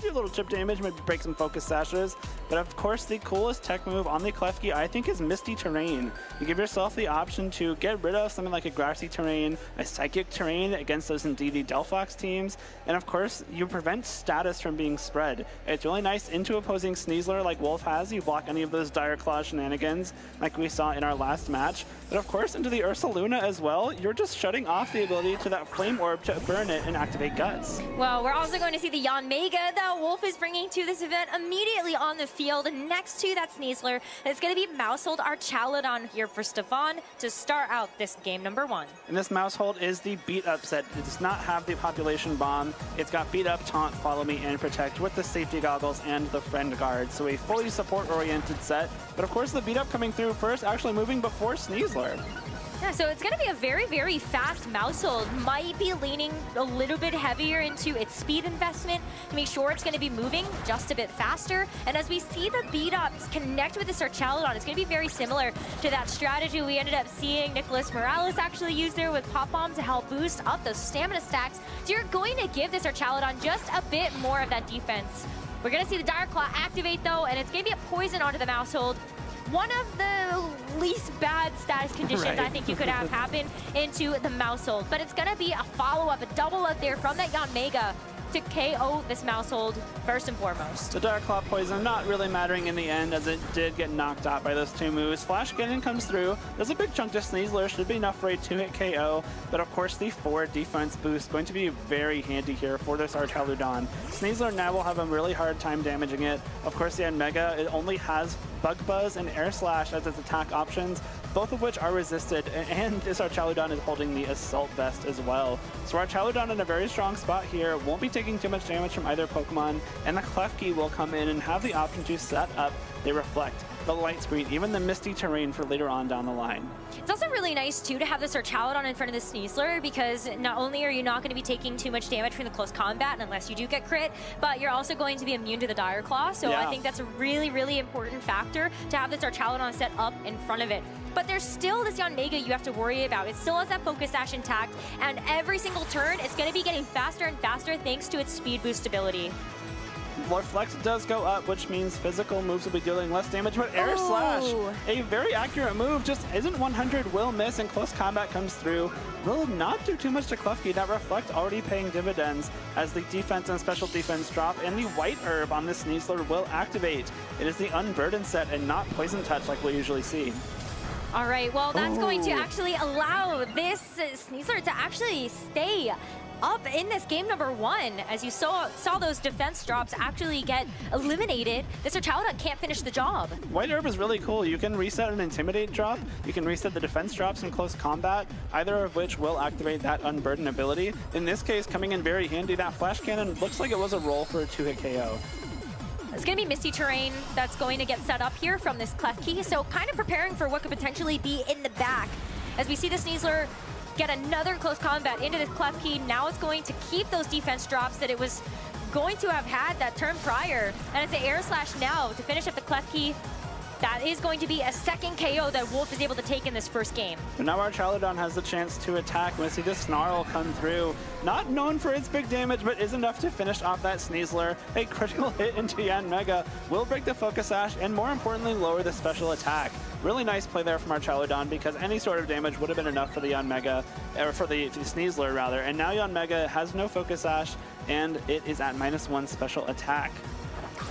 do a little chip damage, maybe break some focus sashes. But of course, the coolest tech move on the Klefki, I think, is Misty Terrain. You give yourself the option to get rid of something like a Grassy Terrain, a Psychic Terrain against those Indeedee Delphox teams, and of course, you prevent status from being spread. It's really nice into opposing Sneasler like Wolfe has. You block any of those Dire Claw shenanigans like we saw in our last match. But of course, into the Ursa Luna as well, you're just shutting off the ability to that Flame Orb to burn it and activate Guts. Well, we're also going to see the Yanmega that Wolfe is bringing to this event immediately on the field next to that Sneasler. It's going to be Mousehold Archaludon here for Stefan to start out this game number 1. And this Mousehold is the beat up set. It does not have the population bomb. It's got beat up, taunt, follow me, and protect with the safety goggles and the friend guard. So a fully support oriented set. But of course, the beat up coming through first, actually moving before Sneasler. Yeah, so it's going to be a very, very fast Mousehold. Might be leaning a little bit heavier into its speed investment to make sure it's going to be moving just a bit faster. And as we see the beat-ups connect with this Archaludon, it's going to be very similar to that strategy we ended up seeing Nicholas Morales actually use there with Pop Bomb to help boost up those stamina stacks. So you're going to give this Archaludon just a bit more of that defense. We're going to see the Dire Claw activate, though, and it's going to be a poison onto the Mousehold. One of the least bad status conditions I think you could have happen into the Mousehold. But it's going to be a follow-up, a double up there from that Yanmega to KO this Mousehold first and foremost. The Dire Claw poison not really mattering in the end, as it did get knocked out by those two moves. Flash Cannon comes through. There's a big chunk to Sneasler, should be enough for a 2-hit KO. But of course, the 4 defense boost going to be very handy here for this Archaludon. Sneasler now will have a really hard time damaging it. Of course, the Yanmega, it only has Bug Buzz and Air Slash as its attack options, both of which are resisted, and this Archaludon is holding the Assault Vest as well. So Archaludon in a very strong spot here, won't be taking too much damage from either Pokemon, and the Klefki will come in and have the option to set up the Reflect, the Light Screen, even the Misty Terrain for later on down the line. It's also really nice, too, to have this Archaludon in front of the Sneasler, because not only are you not going to be taking too much damage from the close combat unless you do get crit, but you're also going to be immune to the Dire Claw. So I think that's a really, really important factor to have this Archaludon set up in front of it. But there's still this Yanmega you have to worry about. It still has that Focus Sash intact, and every single turn, it's going to be getting faster and faster thanks to its speed boost ability. Reflect does go up, which means physical moves will be dealing less damage, but Air Slash, a very accurate move, just isn't 100, will miss, and close combat comes through. Will not do too much to Klefki. That Reflect already paying dividends as the defense and special defense drop, and the White Herb on this Sneasler will activate. It is the Unburden set and not Poison Touch like we usually see. All right, well, that's going to actually allow this Sneasler to actually stay up in this game number 1. As you saw those defense drops actually get eliminated, this Archaludon can't finish the job. White Herb is really cool. You can reset an Intimidate drop, you can reset the defense drops in close combat, either of which will activate that Unburden ability. In this case, coming in very handy, that Flash Cannon looks like it was a roll for a 2-hit KO. It's going to be Misty Terrain that's going to get set up here from this Klefki, so kind of preparing for what could potentially be in the back. As we see the Sneasler get another close combat into this Klefki, now it's going to keep those defense drops that it was going to have had that turn prior. And it's the Air Slash now to finish up the Klefki. That is going to be a second KO that Wolfe is able to take in this first game. So now Archaludon has the chance to attack. We see the Snarl come through. Not known for its big damage, but is enough to finish off that Sneasler. A critical hit into Yanmega will break the Focus Sash and, more importantly, lower the special attack. Really nice play there from Archaludon, because any sort of damage would have been enough for the Yanmega, or for the Sneasler rather. And now Yanmega has no Focus Sash, and it is at -1 special attack.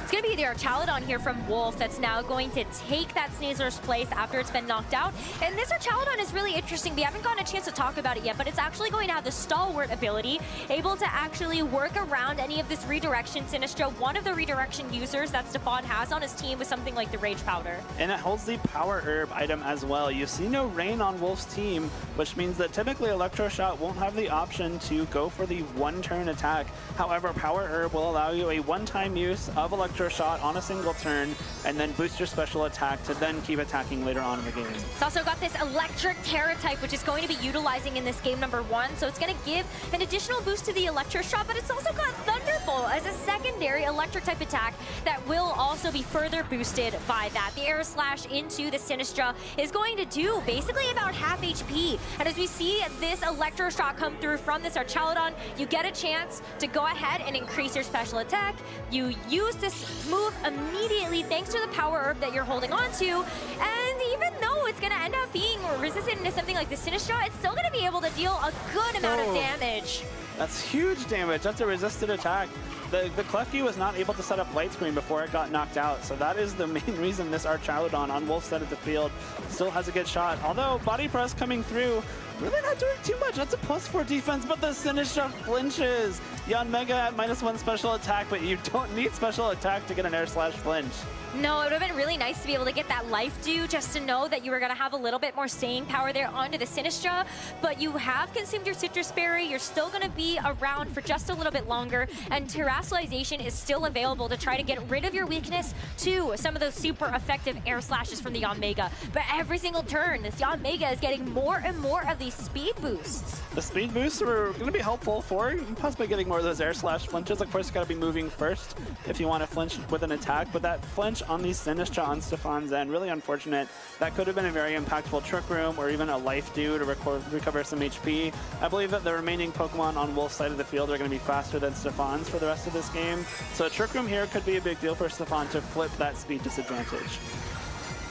It's going to be the Archaludon here from Wolfe that's now going to take that Sneasler's place after it's been knocked out. And this Archaludon is really interesting. We haven't gotten a chance to talk about it yet, but it's actually going to have the Stalwart ability, able to actually work around any of this redirection. Sinistro, one of the redirection users that Stefan has on his team with something like the Rage Powder. And it holds the Power Herb item as well. You see no rain on Wolfe's team, which means that typically Electroshot won't have the option to go for the one-turn attack. However, Power Herb will allow you a one-time use of Electroshot on a single turn, and then boost your special attack to then keep attacking later on in the game. It's also got this Electric Terra type, which is going to be utilizing in this game number 1, so it's going to give an additional boost to the Electroshot, but it's also got Thunder Thunderbolt as a secondary electric type attack that will also be further boosted by that. The Air Slash into the Sinistra is going to do basically about half HP. And as we see this Electro Shot come through from this Archaludon, you get a chance to go ahead and increase your special attack. You use this move immediately thanks to the Power Herb that you're holding on to. And even though it's going to end up being resistant to something like the Sinistra, it's still going to be able to deal a good amount of damage. That's huge damage. That's a resisted attack. The Klefki was not able to set up Light Screen before it got knocked out, so that is the main reason this Archaludon on Wolfe's side of the field still has a good shot. Although Body Press coming through, really not doing too much. That's a +4 defense, but the Sinistra flinches. Yanmega at -1 special attack, but you don't need special attack to get an Air Slash flinch. No, it would have been really nice to be able to get that life dew just to know that you were going to have a little bit more staying power there onto the Sinistra, but you have consumed your Citrus Berry. You're still going to be around for just a little bit longer, and Terrestrialization is still available to try to get rid of your weakness to some of those super effective Air Slashes from the Yanmega. But every single turn, this Yanmega is getting more and more of these speed boosts. The speed boosts are going to be helpful for possibly getting more of those Air Slash flinches. Of course, you got to be moving first if you want to flinch with an attack, but that flinch on the Sinistra on Stefan's end, really unfortunate. That could have been a very impactful Trick Room or even a Life Dew to recover some HP. I believe that the remaining Pokemon on Wolf's side of the field are going to be faster than Stefan's for the rest of this game. So a Trick Room here could be a big deal for Stefan to flip that speed disadvantage.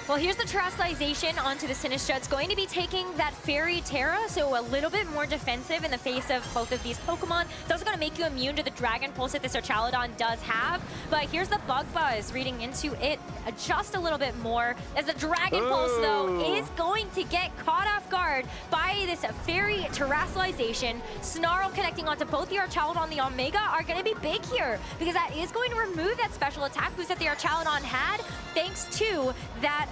Well, here's the Terrestrialization onto the Sinistra. It's going to be taking that Fairy Terra, so a little bit more defensive in the face of both of these Pokemon. It's also going to make you immune to the Dragon Pulse that this Archaludon does have. But here's the Bug Buzz reading into it just a little bit more, as the Dragon Pulse, though, is going to get caught off guard by this Fairy Terrestrialization. Snarl connecting onto both the Archaludon and the Omega are going to be big here, because that is going to remove that special attack boost that the Archaludon had, thanks to that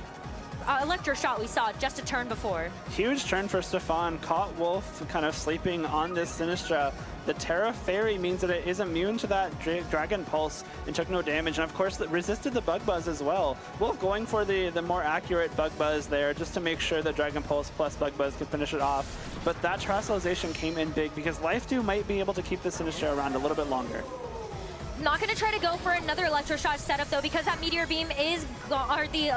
Electro Shot we saw just a turn before. Huge turn for Stefan. Caught Wolfe kind of sleeping on this Sinistra. The Terra Fairy means that it is immune to that Dragon Pulse and took no damage. And of course, it resisted the Bug Buzz as well. Wolfe going for the more accurate Bug Buzz there just to make sure that Dragon Pulse plus Bug Buzz could finish it off. But that Terrestrialization came in big because Life Dew might be able to keep the Sinistra around a little bit longer. Not going to try to go for another Electro Shot setup, though, because that Meteor Beam is gone, or the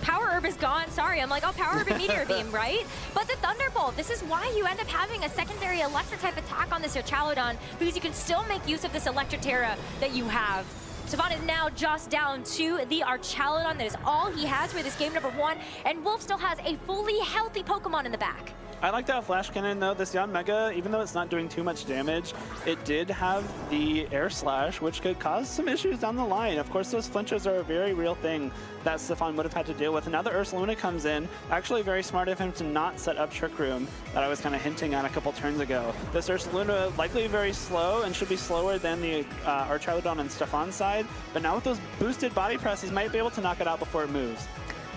Power Herb is gone. Sorry, I'm like, oh, Power Herb and Meteor Beam, right? But the Thunderbolt, this is why you end up having a secondary Electric type attack on this Archaludon, because you can still make use of this Electric Terra that you have. Stefan is now just down to the Archaludon. That is all he has for this game number 1, and Wolfe still has a fully healthy Pokemon in the back. I like that Flash Cannon though. This Yanmega, even though it's not doing too much damage, it did have the Air Slash, which could cause some issues down the line. Of course, those flinches are a very real thing that Stefan would have had to deal with. Another Ursaluna comes in. Actually very smart of him to not set up Trick Room that I was kind of hinting at a couple turns ago. This Ursaluna likely very slow and should be slower than the Archaludon on Stefan's side, but now with those boosted body presses, might be able to knock it out before it moves.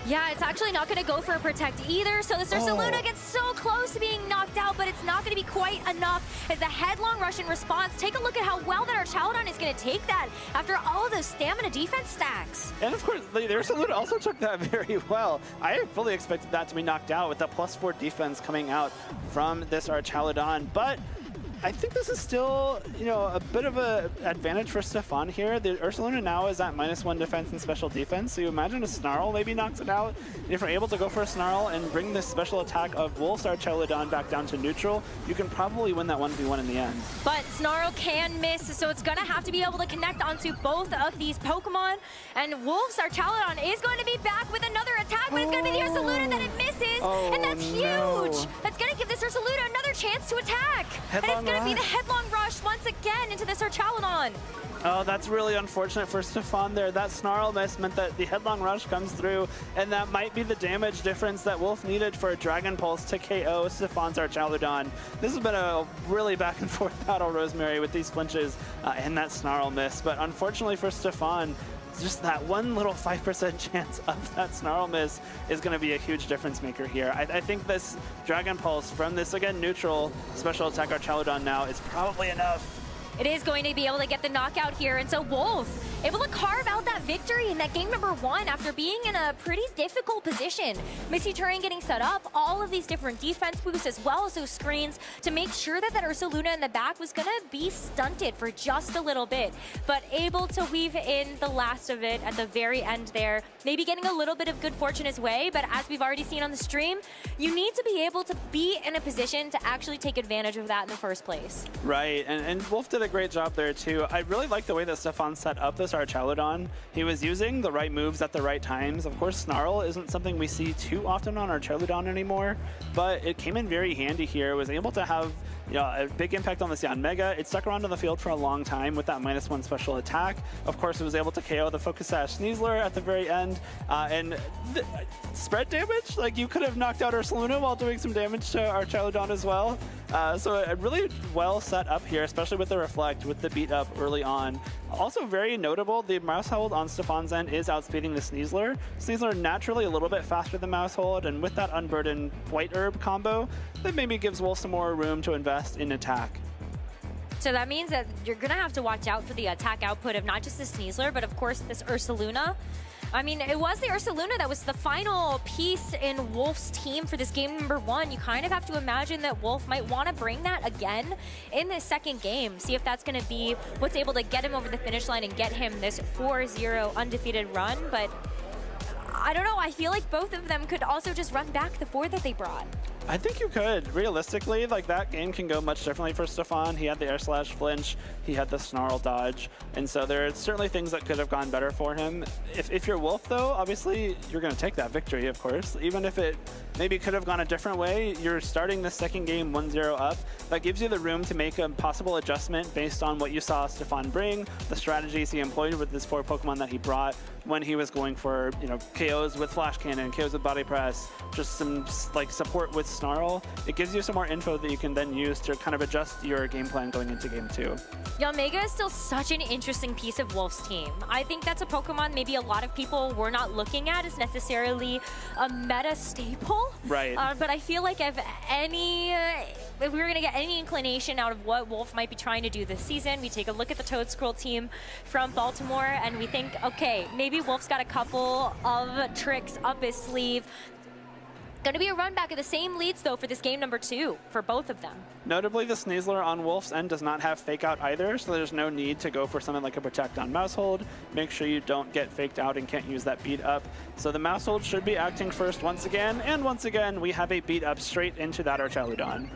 Yeah, it's actually not going to go for a Protect either, so this Ursaluna gets so close to being knocked out, but it's not going to be quite enough as the Headlong Rush in response. Take a look at how well that Archaludon is going to take that after all of those stamina defense stacks. And of course, the Ursaluna also took that very well. I fully expected that to be knocked out with that +4 defense coming out from this Archaludon, but I think this is still, you know, a bit of an advantage for Stefan here. The Ursaluna now is at -1 defense and special defense, so you imagine a Snarl maybe knocks it out. If you're able to go for a Snarl and bring this special attack of Wolfe's Archaludon back down to neutral, you can probably win that 1v1 in the end. But Snarl can miss, so it's going to have to be able to connect onto both of these Pokemon. And Wolfe's Archaludon is going to be back with another attack, but it's going to be the Ursaluna that it misses, and that's huge! That's going to give this Ursaluna another chance to attack. And it's going to be the Headlong Rush once again into this Archaludon. Oh, that's really unfortunate for Stefan there. That Snarl miss meant that the Headlong Rush comes through, and that might be the damage difference that Wolfe needed for a Dragon Pulse to KO Stefan's Archaludon. This has been a really back and forth battle, Rosemary, with these flinches and that Snarl miss. But unfortunately for Stefan, just that one little 5% chance of that Snarl miss is going to be a huge difference maker here. I think this Dragon Pulse from this, again, neutral special attack Archaludon now is probably enough. it is going to be able to get the knockout here. And so Wolfe able to carve out that victory in that game number 1 after being in a pretty difficult position. Misty terrain getting set up, all of these different defense boosts as well as those screens to make sure that that Ursa Luna in the back was going to be stunted for just a little bit, but able to weave in the last of it at the very end there. Maybe getting a little bit of good fortune his way, but as we've already seen on the stream, you need to be able to be in a position to actually take advantage of that in the first place. Right, and Wolfe did a great job there too. I really like the way that Stefan set up this Archelodon. He was using the right moves at the right times. Of course, Snarl isn't something we see too often on Archelodon anymore, but it came in very handy here. It was able to have a big impact on the Yanmega. It stuck around on the field for a long time with that -1 special attack. Of course, it was able to KO the Focus Sash Sneasler at the very end. And spread damage, like you could have knocked out Ursa Luna while doing some damage to Archelodon as well. So it really well set up here, especially with the Reflect, with the beat up early on. Also very notable, the Mouse Hold on Stefan's end is outspeeding the Sneasler. Sneasler naturally a little bit faster than Mouse Hold, and with that Unburdened White Herb combo, that maybe gives Wolfe some more room to invest in attack. So that means that you're going to have to watch out for the attack output of not just the Sneasler, but of course this Ursa Luna. I mean, it was the Ursa Luna that was the final piece in Wolfe's team for this game number 1. You kind of have to imagine that Wolfe might want to bring that again in this second game. See if that's going to be what's able to get him over the finish line and get him this 4-0 undefeated run. But I don't know. I feel like both of them could also just run back the 4 that they brought. I think you could. Realistically, like that game can go much differently for Stefan. He had the air slash flinch, he had the snarl dodge, and so there are certainly things that could have gone better for him. If you're Wolfe though, obviously you're going to take that victory, of course. Even if it maybe could have gone a different way, you're starting the second game 1-0 up. That gives you the room to make a possible adjustment based on what you saw Stefan bring, the strategies he employed with his 4 Pokemon that he brought when he was going for, KOs with Flash Cannon, KOs with Body Press, just some like support with Snarl. It gives you some more info that you can then use to kind of adjust your game plan going into game 2. Yanmega is still such an interesting piece of Wolfe's team. I think that's a Pokemon maybe a lot of people were not looking at as necessarily a meta staple. Right. But I feel like if we were going to get any inclination out of what Wolfe might be trying to do this season, we take a look at the Toad Scroll team from Baltimore and we think, okay, maybe Wolfe's got a couple of tricks up his sleeve. Going to be a run back of the same leads, though, for this game number 2 for both of them. Notably, the Sneasler on Wolfe's end does not have Fake Out either, so there's no need to go for something like a Protect on Mouse Hold. Make sure you don't get faked out and can't use that beat up. So the Mouse Hold should be acting first once again, and once again, we have a beat up straight into that Archelodon.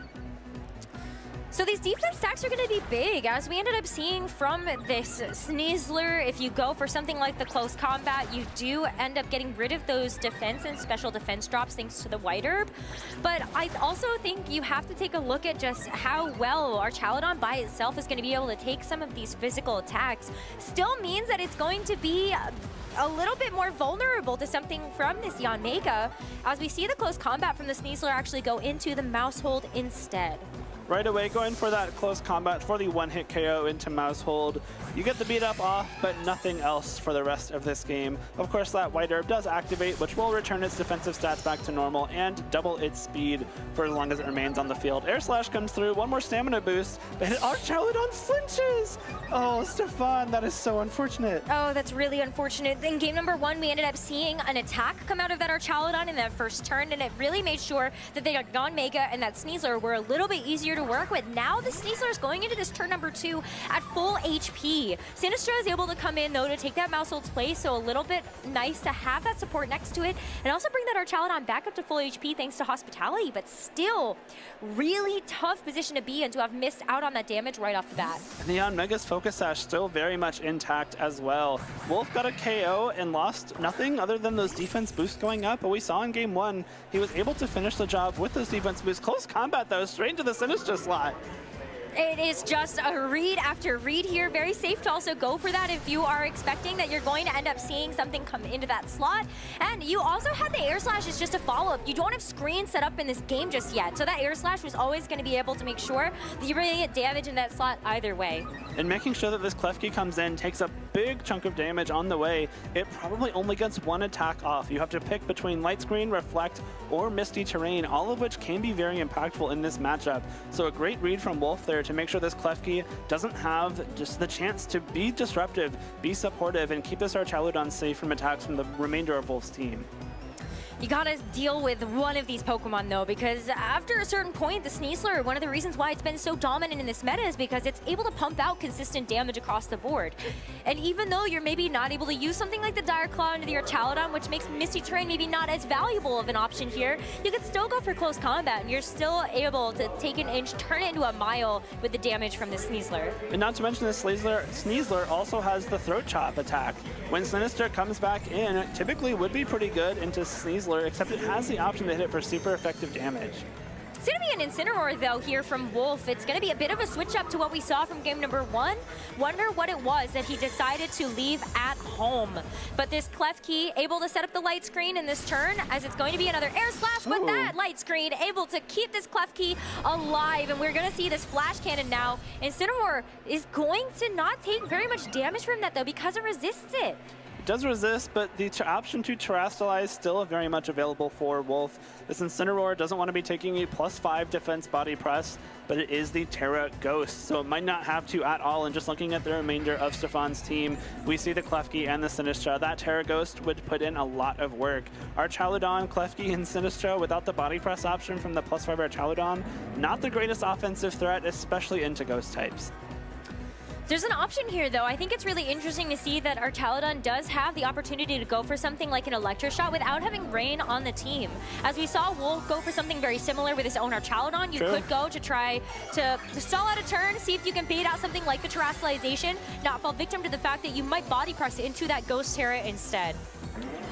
So these defense stacks are going to be big, as we ended up seeing from this Sneasler. If you go for something like the close combat, you do end up getting rid of those defense and special defense drops thanks to the White Herb. But I also think you have to take a look at just how well Archelodon by itself is going to be able to take some of these physical attacks. Still means that it's going to be a little bit more vulnerable to something from this Yanmega, as we see the close combat from the Sneasler actually go into the Mouse Hold instead. Right away, going for that close combat for the 1-hit KO into Mouse Hold. You get the beat up off, but nothing else for the rest of this game. Of course, that White Herb does activate, which will return its defensive stats back to normal and double its speed for as long as it remains on the field. Air Slash comes through, one more stamina boost, but Archelodon flinches! Oh, Stefan, that is so unfortunate. Oh, that's really unfortunate. In game number 1, we ended up seeing an attack come out of that Archelodon in that first turn, and it really made sure that the Yanmega and that Sneasler were a little bit easier to work with. Now the Sneasler is going into this turn number 2 at full HP. Sinistra is able to come in though to take that Mouse Hold's place, so a little bit nice to have that support next to it and also bring that Archelodon back up to full HP thanks to Hospitality, but still really tough position to be in to have missed out on that damage right off the bat. And the Yanmega's Focus Sash still very much intact as well. Wolfe got a KO and lost nothing other than those defense boosts going up, but we saw in game 1 he was able to finish the job with those defense boosts. Close combat though, straight into the Sinistra slot. It is just a read after read here. Very safe to also go for that if you are expecting that you're going to end up seeing something come into that slot. And you also had the Air Slash as just a follow-up. You don't have screens set up in this game just yet. So that Air Slash was always going to be able to make sure that you're going to get damage in that slot either way. And making sure that this Klefki comes in takes a big chunk of damage on the way. It probably only gets one attack off. You have to pick between Light Screen, Reflect, or Misty Terrain, all of which can be very impactful in this matchup. So a great read from Wolfe there to make sure this Klefki doesn't have just the chance to be disruptive, be supportive, and keep this Archaludon safe from attacks from the remainder of Wolfe's team. You gotta deal with one of these Pokemon though, because after a certain point, the Sneasler, one of the reasons why it's been so dominant in this meta is because it's able to pump out consistent damage across the board. And even though you're maybe not able to use something like the Dire Claw into the Archaludon, which makes Misty Terrain maybe not as valuable of an option here, you can still go for close combat, and you're still able to take an inch, turn it into a mile with the damage from the Sneasler. And not to mention the Sneasler also has the Throat Chop attack. When Sinister comes back in, it typically would be pretty good into Sneasler, except it has the option to hit it for super effective damage. It's going to be an Incineroar, though, here from Wolfe. It's going to be a bit of a switch up to what we saw from game number 1. Wonder what it was that he decided to leave at home. But this Klefki able to set up the light screen in this turn, as it's going to be another Air Slash with that light screen, able to keep this Klefki alive. And we're going to see this Flash Cannon now. Incineroar is going to not take very much damage from that, though, because it resists it. Does resist, but the option to Terastallize still very much available for Wolfe. This Incineroar doesn't want to be taking a +5 defense body press, but it is the Terra Ghost, so it might not have to at all. And just looking at the remainder of Stefan's team, we see the Klefki and the Sinistra. That Terra Ghost would put in a lot of work. Archaludon, Klefki, and Sinistra without the body press option from the +5 Archaludon, not the greatest offensive threat, especially into Ghost types. There's an option here, though. I think it's really interesting to see that Archaludon does have the opportunity to go for something like an Electroshot without having Rain on the team. As we saw Wolfe go for something very similar with his own Archaludon, you could go to try to stall out a turn, see if you can bait out something like the Terastallization, not fall victim to the fact that you might body press into that Ghost Terra instead.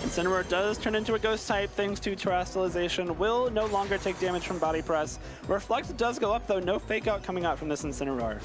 Incineroar does turn into a Ghost type thanks to Terastallization, will no longer take damage from body press. Reflect does go up though, no fake out coming out from this Incineroar.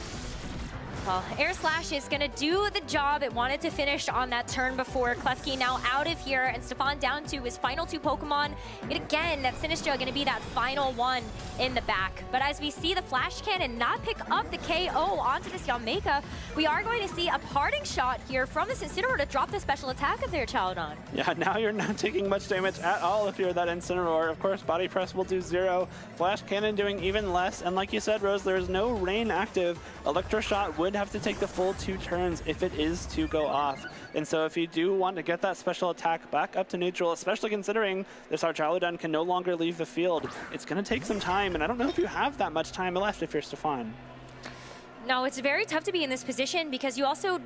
Well, Air Slash is going to do the job it wanted to finish on that turn before. Klefki now out of here, and Stefan down to his final 2 Pokemon. And again, that Sinistra going to be that final one in the back. But as we see the Flash Cannon not pick up the KO onto this Yameka, we are going to see a parting shot here from this Incineroar to drop the special attack of their Archaludon. Yeah, now you're not taking much damage at all if you're that Incineroar. Of course, Body Press will do 0. Flash Cannon doing even less. And like you said, Rose, there's no Rain active. Electroshot would have to take the full 2 turns if it is to go off. And so if you do want to get that special attack back up to neutral, especially considering this Archaludon can no longer leave the field, it's going to take some time. And I don't know if you have that much time left if you're Stefan. No, it's very tough to be in this position because you also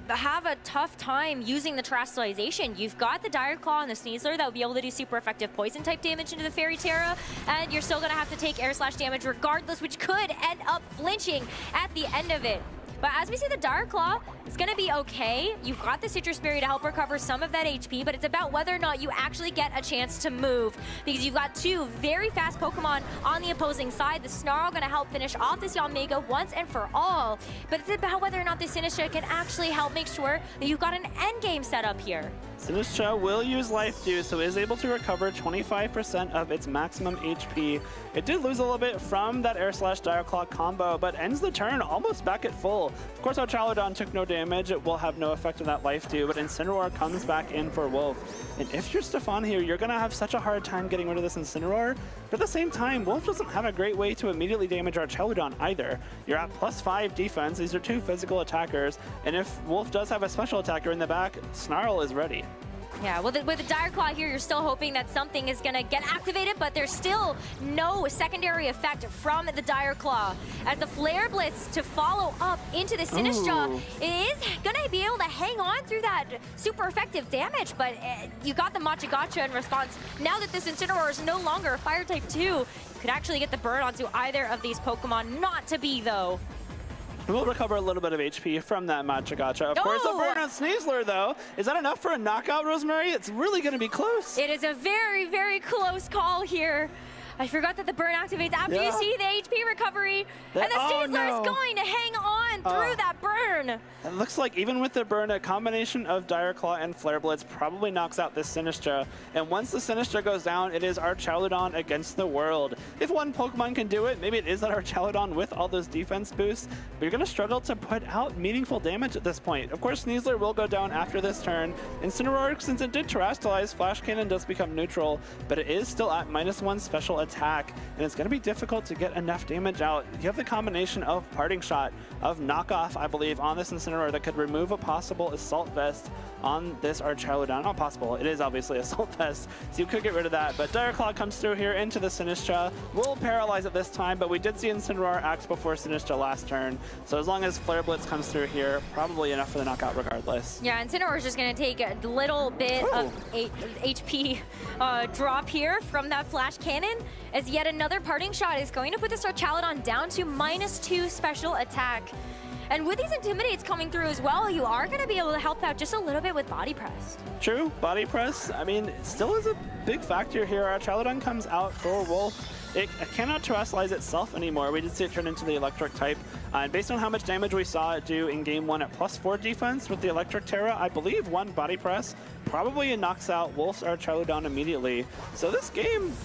have a tough time using the Terastallization. You've got the Dire Claw and the Sneasler that would be able to do super effective poison type damage into the Fairy Terra, and you're still going to have to take Air Slash damage regardless, which could end up flinching at the end of it. But as we see the Dire Claw, it's going to be okay. You've got the Citrus Berry to help recover some of that HP, but it's about whether or not you actually get a chance to move, because you've got 2 very fast Pokemon on the opposing side. The Snarl going to help finish off this Yamega once and for all, but it's about whether or not the Sinistra can actually help make sure that you've got an endgame set up here. Sinistra will use Life Dew, so is able to recover 25% of its maximum HP. It did lose a little bit from that Air Slash Dire Claw combo, but ends the turn almost back at full. Of course, Archaludon took no damage. It will have no effect on that Life Dew, but Incineroar comes back in for Wolfe. And if you're Stefan here, you're going to have such a hard time getting rid of this Incineroar. But at the same time, Wolfe doesn't have a great way to immediately damage Archaludon either. You're at +5 defense. These are 2 physical attackers. And if Wolfe does have a special attacker in the back, Snarl is ready. Yeah, well, with the Dire Claw here, you're still hoping that something is going to get activated, but there's still no secondary effect from the Dire Claw. As the Flare Blitz to follow up into the Sinistra, it is going to be able to hang on through that super effective damage, but you got the Machagacha in response. Now that this Incineroar is no longer a Fire type 2, you could actually get the burn onto either of these Pokemon. Not to be, though. We'll recover a little bit of HP from that Machagacha. Of course, the burn on Sneasler, though. Is that enough for a knockout, Rosemary? It's really going to be close. It is a very, very close call here. I forgot that the burn activates after you see the HP recovery. And the Sneasler is going to hang on through that burn. It looks like even with the burn, a combination of Dire Claw and Flare Blitz probably knocks out this Sinistra. And once the Sinistra goes down, it is Archaludon against the world. If one Pokemon can do it, maybe it is that Archaludon with all those defense boosts, but you're going to struggle to put out meaningful damage at this point. Of course, Sneasler will go down after this turn. Incineroar, since it did Terastallize, Flash Cannon does become neutral, but it is still at -1 special attack, and it's going to be difficult to get enough damage out. You have the combination of Parting Shot, of Knockoff, I believe, on this Incineroar that could remove a possible Assault Vest on this Archaludon. Not possible, it is obviously Assault Vest, so you could get rid of that, but Dire Claw comes through here into the Sinistra. Will paralyze it this time, but we did see Incineroar act before Sinistra last turn, so as long as Flare Blitz comes through here, probably enough for the knockout regardless. Yeah, Incineroar is just going to take a little bit of HP drop here from that Flash Cannon, as yet another Parting Shot is going to put this Archaludon down to -2 special attack. And with these Intimidates coming through as well, you are going to be able to help out just a little bit with Body Press. True, Body Press, I mean, it still is a big factor here. Archaludon comes out for Wolfe. It cannot Terastallize itself anymore. We did see it turn into the Electric type. And based on how much damage we saw it do in Game 1 at +4 defense with the Electric Terra, I believe one Body Press probably knocks out Wolfe's Archaludon immediately. So this game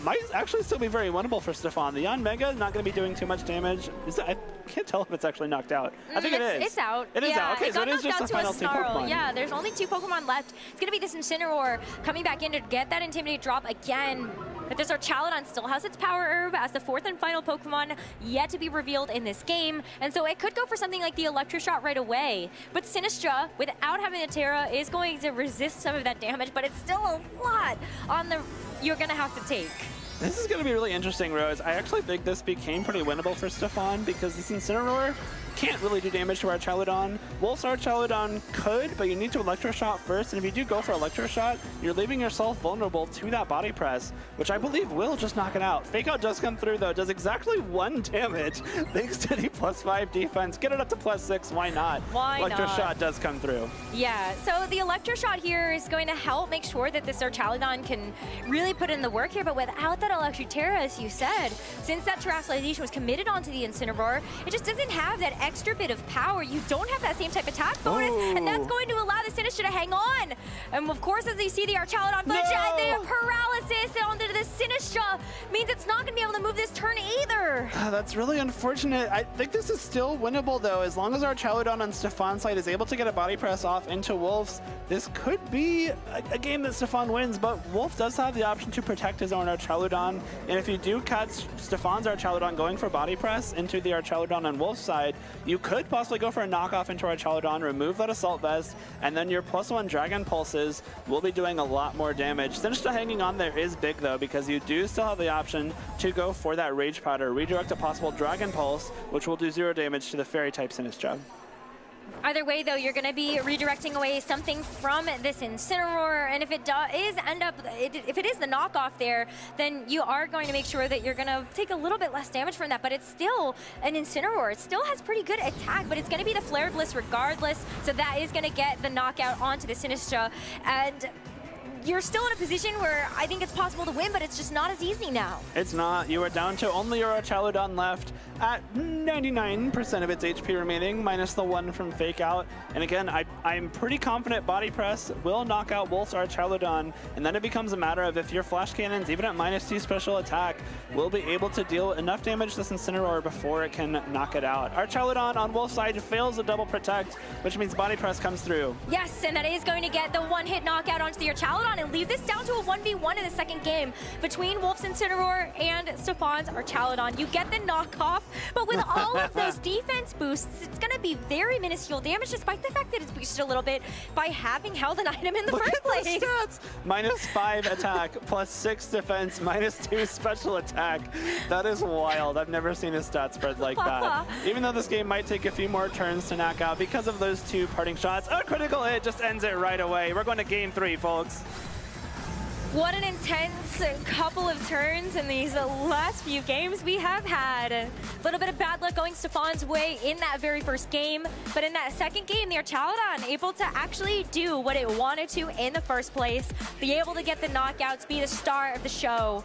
might actually still be very winnable for Stefan. The Yanmega is not going to be doing too much damage. I can't tell if it's actually knocked out. I think it is. It's out. It is out. Okay, so it is just the final two Pokemon. Yeah, there's only 2 Pokemon left. It's going to be this Incineroar coming back in to get that Intimidate drop again. But this Archaludon still has its Power Herb as the 4th and final Pokemon yet to be revealed in this game. And so it could go for something like the Electro Shot right away. But Sinistra, without having the Terra, is going to resist some of that damage, but it's still a lot on the you're going to have to take. This is going to be really interesting, Rose. I actually think this became pretty winnable for Stefan because this Incineroar can't really do damage to Archaludon. Wolfe's Archaludon could, but you need to Electro Shot first, and if you do go for Electro Shot, you're leaving yourself vulnerable to that Body Press, which I believe will just knock it out. Fake Out does come through, though. Does exactly 1 damage thanks to the +5 defense. Get it up to +6. Why not? Why Electro not? Shot does come through. Yeah, so the Electro Shot here is going to help make sure that this Archaludon can really put in the work here, but without that Electric Terra, as you said, since that Terastallization was committed onto the Incineroar, it just doesn't have that extra bit of power. You don't have that same type of attack bonus, and that's going to allow the Sinistra to hang on. And of course, as you see the Archaludon flinch, the paralysis onto the Sinistra means it's not going to be able to move this turn either. That's really unfortunate. I think this is still winnable, though. As long as Archaludon on Stefan's side is able to get a Body Press off into Wolfe's, this could be a game that Stefan wins, but Wolfe does have the option to protect his own Archaludon. And if you do catch Stefan's Archaludon going for Body Press into the Archaludon on Wolfe's side, you could possibly go for a knockoff into Archaludon, remove that Assault Vest, and then your +1 Dragon Pulses will be doing a lot more damage. Sinistra hanging on there is big, though, because you do still have the option to go for that Rage Powder, redirect a possible Dragon Pulse, which will do 0 damage to the Fairy-type Sinistra. Either way, though, you're going to be redirecting away something from this Incineroar, and if it is if it is the knockoff there, then you are going to make sure that you're going to take a little bit less damage from that, but it's still an Incineroar. It still has pretty good attack, but it's going to be the Flare Blitz regardless, so that is going to get the knockout onto the Sinistra, and you're still in a position where I think it's possible to win, but it's just not as easy now. It's not. You are down to only your Archaludon left at 99% of its HP remaining, minus the 1 from Fake Out. And again, I'm pretty confident Body Press will knock out Wolfe's Archaludon, and then it becomes a matter of if your Flash Cannons, even at -2 special attack, will be able to deal enough damage to this Incineroar before it can knock it out. Archaludon on Wolfe's side fails a double protect, which means Body Press comes through. Yes, and that is going to get the 1-hit knockout onto the Archaludon and leave this down to a 1v1 in the second game between Wolfe's Incineroar and Stefan's Archaludon. You get the knockoff, but with all of those defense boosts, it's going to be very minuscule damage, despite the fact that it's boosted a little bit by having held an item in the first place. Look at the stats. -5 attack, +6 defense, -2 special attack. That is wild. I've never seen a stat spread like that. Even though this game might take a few more turns to knock out because of those 2 parting shots, a critical hit just ends it right away. We're going to game 3, folks. What an intense couple of turns in these last few games we have had. A little bit of bad luck going Stefan's way in that very first game, but in that second game, the Archaludon able to actually do what it wanted to in the first place, be able to get the knockouts, be the star of the show.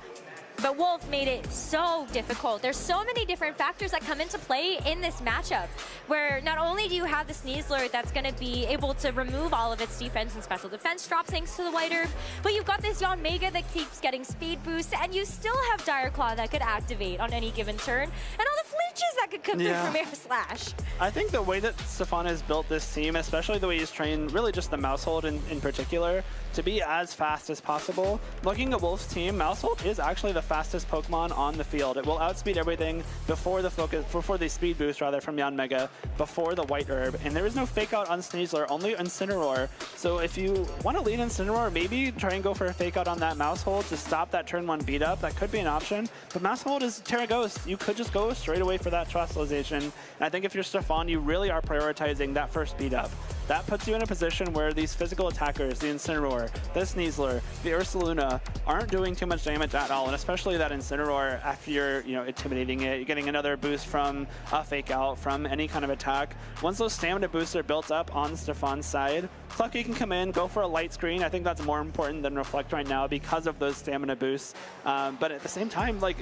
But Wolfe made it so difficult. There's so many different factors that come into play in this matchup, where not only do you have the Sneasler that's going to be able to remove all of its defense and special defense drops thanks to the White Herb, but you've got this Yon Mega that keeps getting speed boosts, and you still have Dire Claw that could activate on any given turn, and all the flinches that could come through from Air Slash. I think the way that Stefan has built this team, especially the way he's trained, really just the Mousehold in particular, to be as fast as possible. Looking at Wolfe's team, Mousehold is actually the fastest Pokemon on the field. It will outspeed everything before the speed boost rather from Yon Mega, before the White Herb, and there is no fake out on Sneasler, only Incineroar. So if you want to lead Incineroar, maybe try and go for a fake out on that Mousehold to stop that turn 1 beat up. That could be an option. But Mousehold is Terra Ghost. You could just go straight away for that Terrestrialization. And I think if you're Stefan, you really are prioritizing that first beat up. That puts you in a position where these physical attackers, the Incineroar, the Sneasler, the Ursaluna, aren't doing too much damage at all, and especially that Incineroar, after you're intimidating it, you're getting another boost from a fake out, from any kind of attack. Once those stamina boosts are built up on Stefan's side, Clucky can come in, go for a light screen. I think that's more important than Reflect right now because of those stamina boosts. But at the same time, like,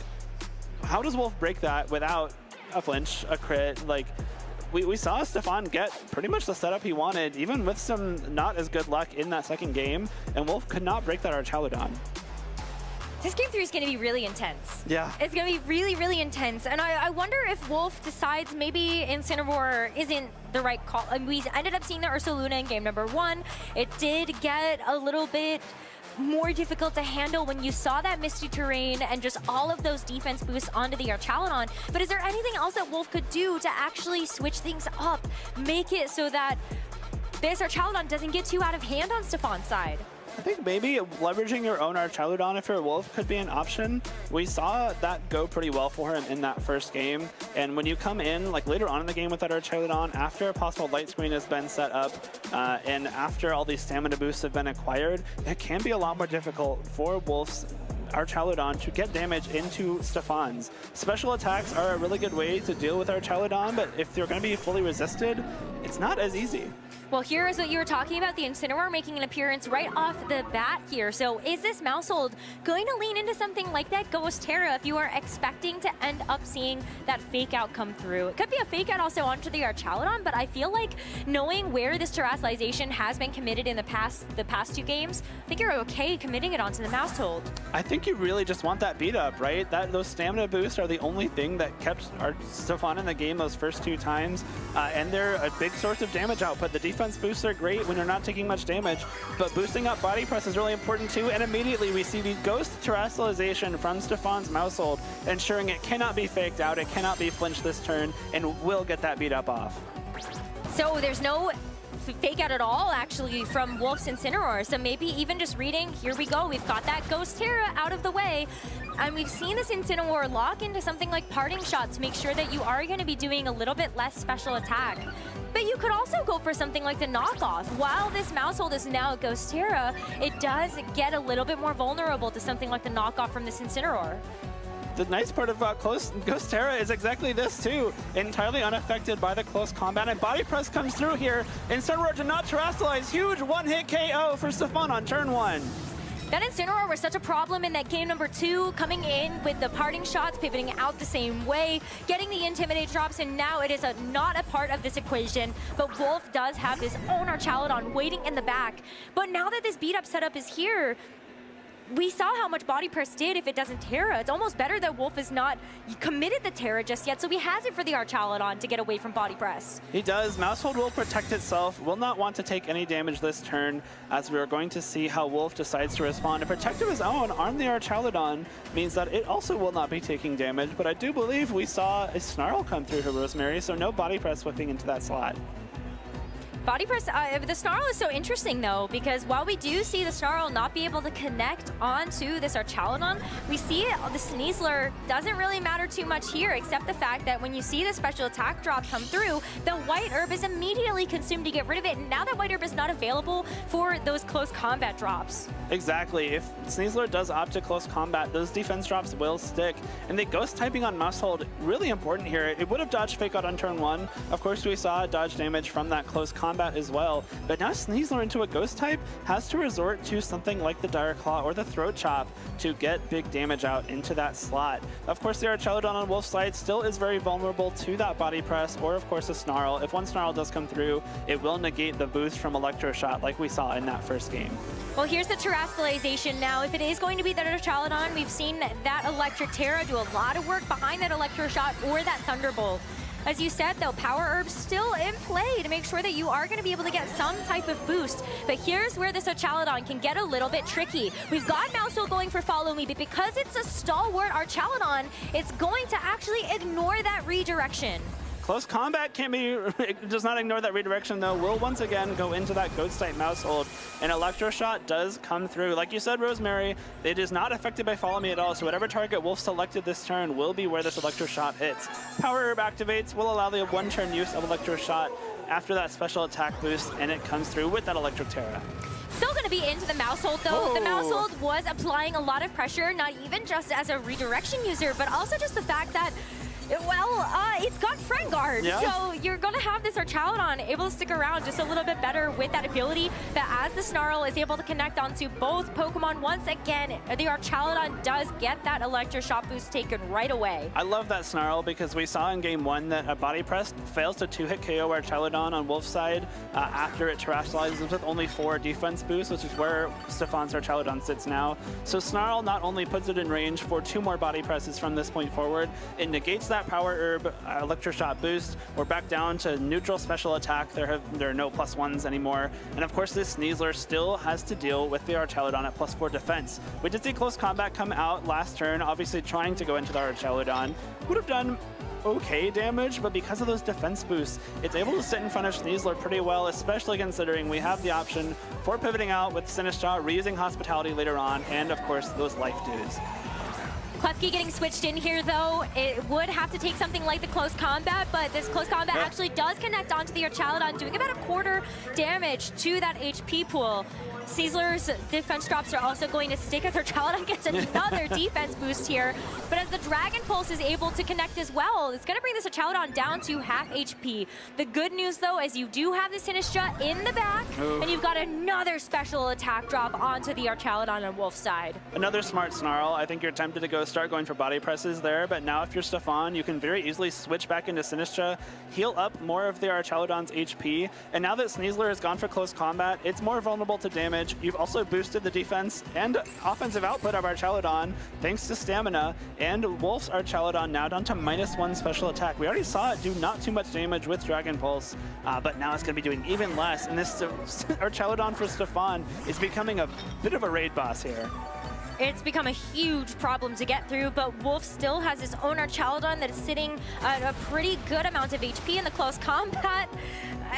how does Wolfe break that without a flinch, a crit? Like, we saw Stefan get pretty much the setup he wanted, even with some not as good luck in that second game, and Wolfe could not break that Archaludon. This game 3 is going to be really intense. Yeah. It's going to be really, really intense. And I wonder if Wolfe decides maybe Incineroar isn't the right call. I mean, we ended up seeing the Ursaluna in game number 1. It did get a little bit more difficult to handle when you saw that misty terrain and just all of those defense boosts onto the Archaludon. But is there anything else that Wolfe could do to actually switch things up, make it so that this Archaludon doesn't get too out of hand on Stefan's side? I think maybe leveraging your own Archaludon if you're Wolfe could be an option. We saw that go pretty well for him in that first game. And when you come in, like later on in the game with that Archaludon, after a possible light screen has been set up, and after all these stamina boosts have been acquired, it can be a lot more difficult for Wolfe's Archaludon to get damage into Stefan's. Special attacks are a really good way to deal with Archaludon, but if they're going to be fully resisted, it's not as easy. Well, here is what you were talking about, the Incineroar making an appearance right off the bat here. So is this Mousehold going to lean into something like that Ghost Terra if you are expecting to end up seeing that fake out come through? It could be a fake out also onto the Archaludon, but I feel like knowing where this Terrestrialization has been committed in the past 2 games, I think you're okay committing it onto the Mousehold. I think you really just want that beat up, right? Those stamina boosts are the only thing that kept Stefan in the game those first 2 times, and they're a big source of damage output. The defense boosts are great when you're not taking much damage, but boosting up body press is really important too, and immediately we see the Ghost Terrestrialization from Stefan's Mousehold, ensuring it cannot be faked out, it cannot be flinched this turn, and will get that beat up off. So there's no fake out at all, actually, from Wolfe's Incineroar. So maybe even just reading, here we go, we've got that Ghost Terra out of the way. And we've seen this Incineroar lock into something like Parting Shot to make sure that you are going to be doing a little bit less special attack. But you could also go for something like the knockoff. While this Mousehold is now a Ghost Terra, it does get a little bit more vulnerable to something like the knockoff from this Incineroar. The nice part about Ghost Terra is exactly this too, entirely unaffected by the close combat, and body press comes through here. Incineroar did not terrestrialize, huge one-hit KO for Stefan on turn 1. That Incineroar was such a problem in that game number 2, coming in with the Parting Shots, pivoting out the same way, getting the Intimidate drops, and now it is not a part of this equation. But Wolfe does have his own Archaludon waiting in the back. But now that this beat-up setup is here, we saw how much body press did if it doesn't Terra. It's almost better that Wolfe is not committed the Terra just yet, so he has it for the Archaludon to get away from body press. He does. Mousehold will protect itself, will not want to take any damage this turn, as we are going to see how Wolfe decides to respond. To protect his own, arm the Archaludon means that it also will not be taking damage, but I do believe we saw a Snarl come through to Rosemary, so no body press whipping into that slot. Body press, the Snarl is so interesting though, because while we do see the Snarl not be able to connect onto this Archaludon, we see the Sneasler doesn't really matter too much here, except the fact that when you see the special attack drop come through, the White Herb is immediately consumed to get rid of it, and now that White Herb is not available for those close combat drops. Exactly. If Sneasler does opt to close combat, those defense drops will stick, and the Ghost typing on Mousehold, really important here. It would have dodged Fake Out on turn 1. Of course, we saw dodge damage from that close combat, Combat as well. But now Sneasler into a Ghost type has to resort to something like the Dire Claw or the Throat Chop to get big damage out into that slot. Of course, the Archelodon on Wolf's side still is very vulnerable to that body press or, of course, a Snarl. If one Snarl does come through, it will negate the boost from Electro Shot like we saw in that first game. Well, here's the Terastallization now. If it is going to be that Archelodon, we've seen that Electric Terra do a lot of work behind that Electro Shot or that Thunderbolt. As you said, though, Power Herb's still in play to make sure that you are going to be able to get some type of boost. But here's where this Archelodon can get a little bit tricky. We've got Mousehole going for Follow Me, but because it's a stalwart Archelodon, it's going to actually ignore that redirection. Close Combat does not ignore that redirection, though. Will once again go into that Ghost type Mousehold, and Electro Shot does come through. Like you said, Rosemary, it is not affected by Follow Me at all, so whatever target Wolf selected this turn will be where this Electro Shot hits. Power Herb activates, will allow the one-turn use of Electro Shot after that special attack boost, and it comes through with that Electric Terra. Still going to be into the Mousehold, though. The Mousehold was applying a lot of pressure, not even just as a redirection user, but also just the fact that, well, it's got Friend Guard, so you're going to have this Archelodon able to stick around just a little bit better with that ability. But as the Snarl is able to connect onto both Pokemon, once again, the Archelodon does get that Electro Shot boost taken right away. I love that Snarl because we saw in Game 1 that a Body Press fails to 2-hit KO Archelodon on Wolf's side after it Terastallizes with only 4 defense boosts, which is where Stefan's Archelodon sits now. So Snarl not only puts it in range for 2 more Body Presses from this point forward, it negates that Power Herb Electro Shot boost. We're back down to neutral special attack. There are no +1s anymore. And of course, this Sneasler still has to deal with the Archelodon at +4 defense. We did see Close Combat come out last turn, obviously trying to go into the Archelodon. Would have done okay damage, but because of those defense boosts, it's able to sit in front of Sneasler pretty well, especially considering we have the option for pivoting out with Sinistcha, reusing Hospitality later on, and of course, those life dues. Klefki getting switched in here, though. It would have to take something like the Close Combat, but this Close Combat actually does connect onto the Archelodon, doing about 1/4 damage to that HP pool. Sneasler's defense drops are also going to stick as Archelodon gets another defense boost here. But as the Dragon Pulse is able to connect as well, it's going to bring this Archelodon down to half HP. The good news, though, is you do have the Sinistcha in the back, and you've got another special attack drop onto the Archelodon on Wolf's side. Another smart Snarl. I think you're tempted to start going for body presses there, but now if you're Stefan, you can very easily switch back into Sinistcha, heal up more of the Archelodon's HP, and now that Sneasler has gone for Close Combat, it's more vulnerable to damage. You've also boosted the defense and offensive output of Archelodon thanks to stamina, and Wolf's Archelodon now down to -1 special attack. We already saw it do not too much damage with Dragon Pulse, but now it's going to be doing even less, and this Archelodon for Stefan is becoming a bit of a raid boss here. It's become a huge problem to get through, but Wolf still has his own Archelodon that is sitting at a pretty good amount of HP in the Close Combat.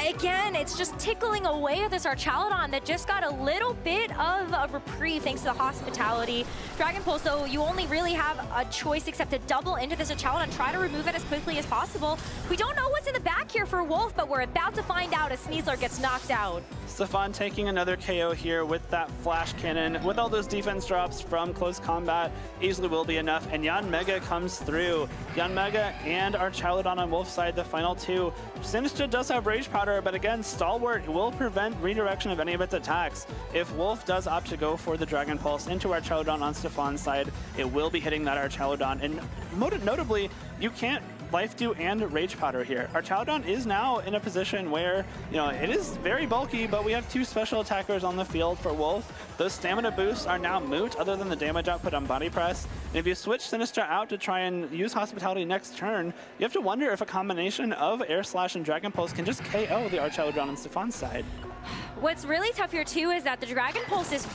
Again, it's just tickling away at this Archelodon that just got a little bit of a reprieve thanks to the Hospitality. Dragon Pulse, though, you only really have a choice except to double into this Archelodon, try to remove it as quickly as possible. We don't know what's in the back here for Wolf, but we're about to find out as Sneasler gets knocked out. Stefan taking another KO here with that Flash Cannon. With all those defense drops from Close Combat, easily will be enough. And Yanmega comes through. Yanmega and Archelodon on Wolf's side, the final 2. Sinistcha does have Rage Powder, but again, Stalwart will prevent redirection of any of its attacks. If Wolf does opt to go for the Dragon Pulse into Archelodon on Stefan's side, it will be hitting that Archelodon. And notably, you can't Life Dew and Rage Powder here. Archelodon is now in a position where, it is very bulky, but we have 2 special attackers on the field for Wolf. Those stamina boosts are now moot, other than the damage output on Body Press. And if you switch Sinistcha out to try and use Hospitality next turn, you have to wonder if a combination of Air Slash and Dragon Pulse can just KO the Archelodon on Stefan's side. What's really tough here, too, is that the Dragon Pulse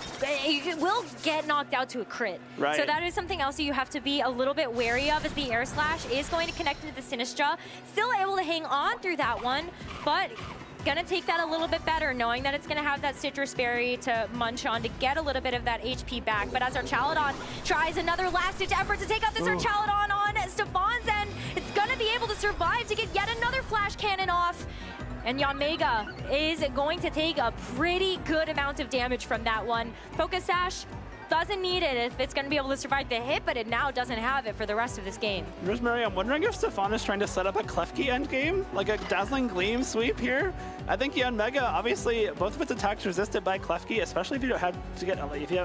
will get knocked out to a crit. Right. So that is something else that you have to be a little bit wary of, as the Air Slash is going to connect to the Sinistcha. Still able to hang on through that one, but gonna take that a little bit better, knowing that it's gonna have that Citrus Berry to munch on to get a little bit of that HP back. But as Archelodon tries another last-ditch effort to take out this Archelodon on Stefan's end, it's gonna be able to survive to get yet another Flash Cannon off. And Yanmega is going to take a pretty good amount of damage from that one. Focus Sash, doesn't need it if it's going to be able to survive the hit, but it now doesn't have it for the rest of this game. Rosemary, I'm wondering if Stefan is trying to set up a Klefki endgame, like a Dazzling Gleam sweep here. I think Yanmega, obviously, both of its attacks resisted by Klefki, especially if you have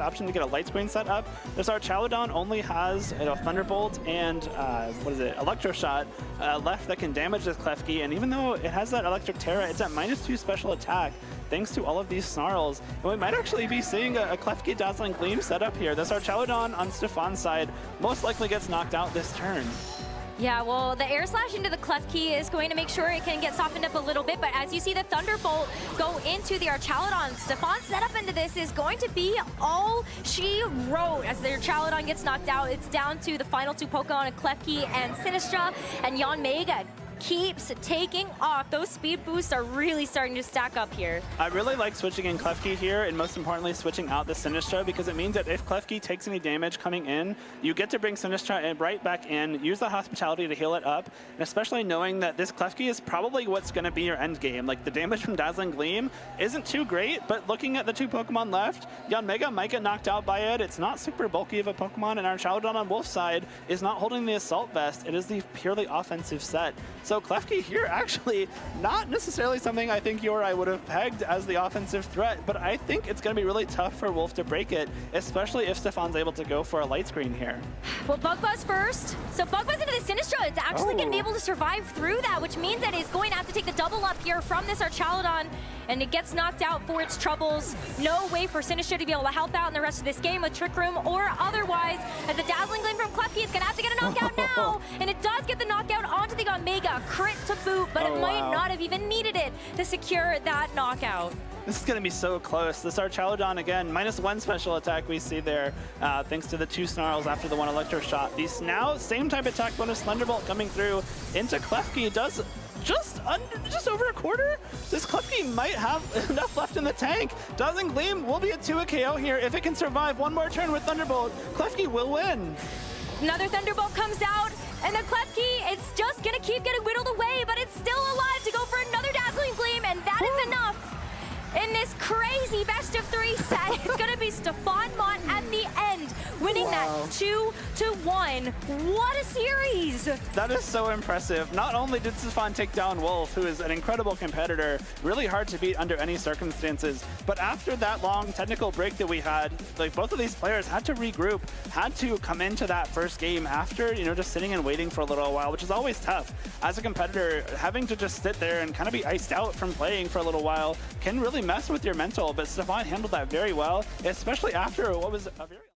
option to get a light screen set up. There's our Chaladon only has Thunderbolt and Electro Shot left that can damage this Klefki, and even though it has that Electric Terra, it's at -2 special attack thanks to all of these snarls. And we might actually be seeing a Klefki Dazzling Gleam setup here. That's our Chaladon on Stefan's side most likely gets knocked out this turn. Yeah, well, the Air Slash into the Klefki is going to make sure it can get softened up a little bit, but as you see the Thunderbolt go into the Archaladon, Stefan's setup into this is going to be all she wrote. As the Archaladon gets knocked out, it's down to the final two Pokemon, Klefki and Sinistra, and Yanmega keeps taking off. Those speed boosts are really starting to stack up here. I really like switching in Klefki here, and most importantly switching out the Sinistra, because it means that if Klefki takes any damage coming in, you get to bring Sinistra right back in, use the Hospitality to heal it up, and especially knowing that this Klefki is probably what's going to be your end game. Like, the damage from Dazzling Gleam isn't too great, but looking at the two Pokemon left, Yanmega might get knocked out by it. It's not super bulky of a Pokemon, and our Chaladon on Wolf's side is not holding the Assault Vest. It is the purely offensive set. So Klefki here actually not necessarily something I think you or I would have pegged as the offensive threat, but I think it's going to be really tough for Wolfe to break it, especially if Stefan's able to go for a light screen here. Well, Bug Buzz first. So Bug Buzz into the Sinistra. It's actually going to be able to survive through that, which means that it's going to have to take the double up here from this Archaladon, and it gets knocked out for its troubles. No way for Sinistra to be able to help out in the rest of this game with Trick Room or otherwise, as the Dazzling Gleam from Klefki is going to have to get a knockout now, and it does get the knockout onto the Yanmega. Crit to boot, but it might not have even needed it to secure that knockout. This is going to be so close. This Archaladon, again, -1 special attack we see there, thanks to the two Snarls after the one Electro Shot. These now, same type attack bonus Thunderbolt coming through into Klefki. Does just over a quarter? This Klefki might have enough left in the tank. Dazzling Gleam will be a 2 KO here. If it can survive one more turn with Thunderbolt, Klefki will win. Another Thunderbolt comes out, and the Klefki, it's just gonna keep getting whittled away, but it's still alive to go for another Dazzling Gleam, and that is enough. In this crazy best-of-3 set, it's gonna be Stefan Mott at the end, winning that 2-1. What a series! That is so impressive. Not only did Stefan take down Wolfe, who is an incredible competitor, really hard to beat under any circumstances, but after that long technical break that we had, like, both of these players had to regroup, had to come into that first game after, just sitting and waiting for a little while, which is always tough. As a competitor, having to just sit there and kind of be iced out from playing for a little while can really mess with your mental, but Stefan handled that very well, especially after what was a very